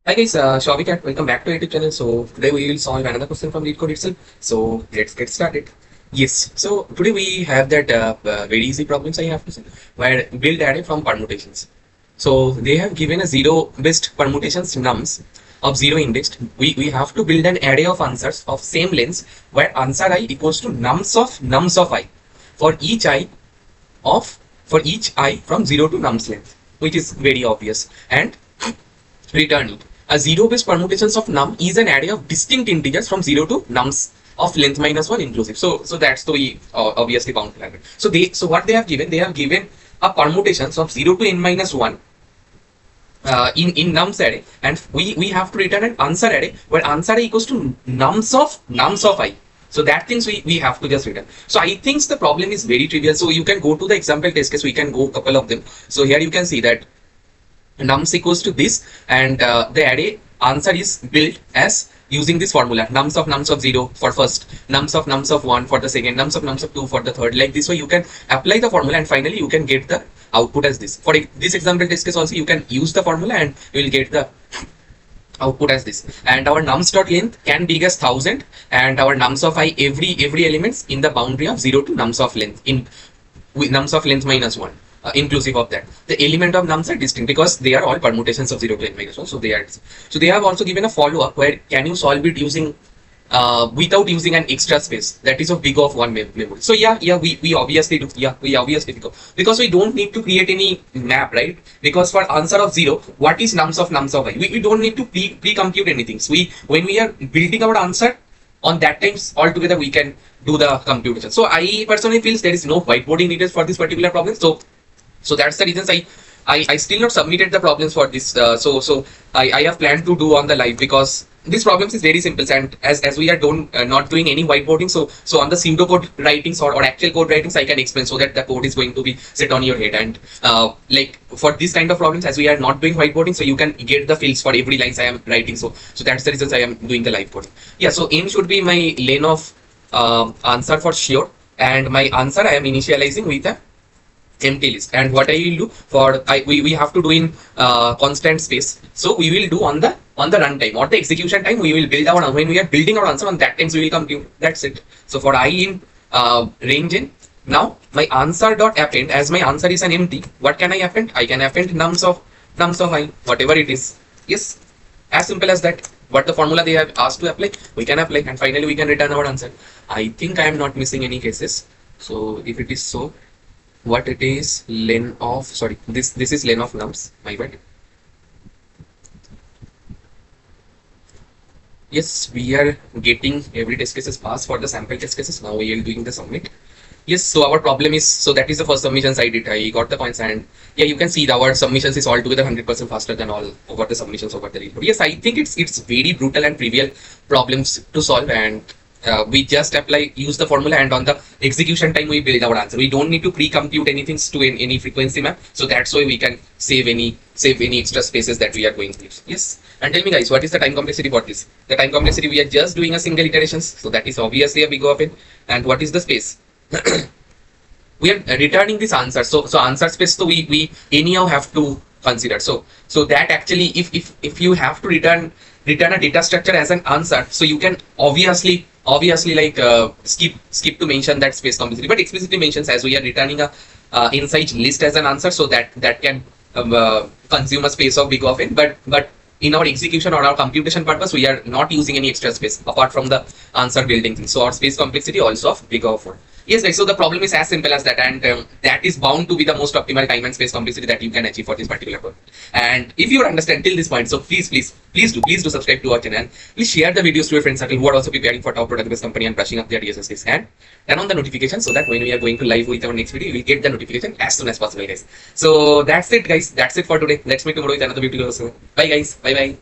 Hi guys, Shouvik and welcome back to YouTube channel. So today we will solve another question from Leetcode itself. So let's get started. Yes, so today we have that very easy problems I have to say where build array from permutations. So they have given a zero-based permutations nums of zero indexed. We have to build an array of answers of same length where answer I equals to nums of I for each I from 0 to nums length, which is very obvious, and return it. A zero-based permutations of num is an array of distinct integers from 0 to nums of length minus 1 inclusive. So that's the way obviously bound language. So what they have given a permutations of 0 to n minus 1 in nums array, and we have to return an answer array where answer array equals to nums of I. So that things we have to just return. So I think the problem is very trivial. So you can go to the example test case. We can go a couple of them. So here you can see that nums equals to this, and the array answer is built as using this formula: nums of 0 for first, nums of 1 for the second, nums of 2 for the third. Like this way you can apply the formula and finally you can get the output as this. For this example test case also you can use the formula and you will get the output as this. And our nums dot length can be as 1000, and our nums of I every elements in the boundary of 0 to nums of length in with nums of length minus 1. Inclusive of that, the element of nums are distinct because they are all permutations of 0 to n minus 1. So they have also given a follow-up where can you solve it using without using an extra space, that is of big of one memory. So we obviously do. We obviously do, because we don't need to create any map, right? Because for answer of 0, what is nums of I? We don't need to pre-compute anything. So when we are building our answer, on that times altogether we can do the computation. So I personally feel there is no whiteboarding needed for this particular problem. So that's the reasons I still not submitted the problems for this. So I have planned to do on the live, because this problems is very simple, and as we are not doing any whiteboarding, so on the pseudo code writings or actual code writings I can explain, so that the code is going to be set on your head. And like for this kind of problems, as we are not doing whiteboarding, so you can get the fields for every lines I am writing. So that's the reasons I am doing the live coding. Yeah, so n should be my lane of answer for sure, and my answer I am initializing with a empty list. And what I will do for we have to do in constant space, so we will do on the runtime or the execution time. We will build our, when we are building our answer, on that times we will compute. That's it. So for I in range in, now my answer dot append, as my answer is an empty, what can I append? I can append nums of I, whatever it is. Yes, as simple as that. What the formula they have asked to apply, we can apply, and finally we can return our answer. I think I am not missing any cases. So if it is so, what it is, len of, sorry, this is len of nums, my bad. Yes, we are getting every test cases pass for the sample test cases. Now we are doing the submit. Yes, so our problem is, so that is the first submissions I did. I got the points, and yeah, you can see that our submissions is altogether 100% faster than all over the submissions over the Leetcode. Yes, I think it's very brutal and trivial problems to solve, and we just use the formula, and on the execution time we build our answer. We don't need to pre-compute anything to any frequency map. So that's why we can save any extra spaces that we are going to use. Yes, and tell me guys, what is the time complexity for this? The time complexity, we are just doing a single iterations, so that is obviously a big of it. And what is the space? We are returning this answer. So answer space, so we anyhow have to consider. So that actually, if you have to return a data structure as an answer, so you can obviously like skip to mention that space complexity, but explicitly mentions as we are returning a inside list as an answer, so that can consume a space of big of it. But in our execution or our computation purpose, we are not using any extra space apart from the answer building thing. So our space complexity also of big of 1. Yes, guys, so the problem is as simple as that, and that is bound to be the most optimal time and space complexity that you can achieve for this particular problem. And if you understand till this point, so please do subscribe to our channel, and please share the videos to your friends circle who are also preparing for top product based company and brushing up their DSS skills, and turn on the notification, so that when we are going to live with our next video, you will get the notification as soon as possible, guys. So that's it, guys. That's it for today. Let's meet tomorrow with another video. So bye, guys. Bye.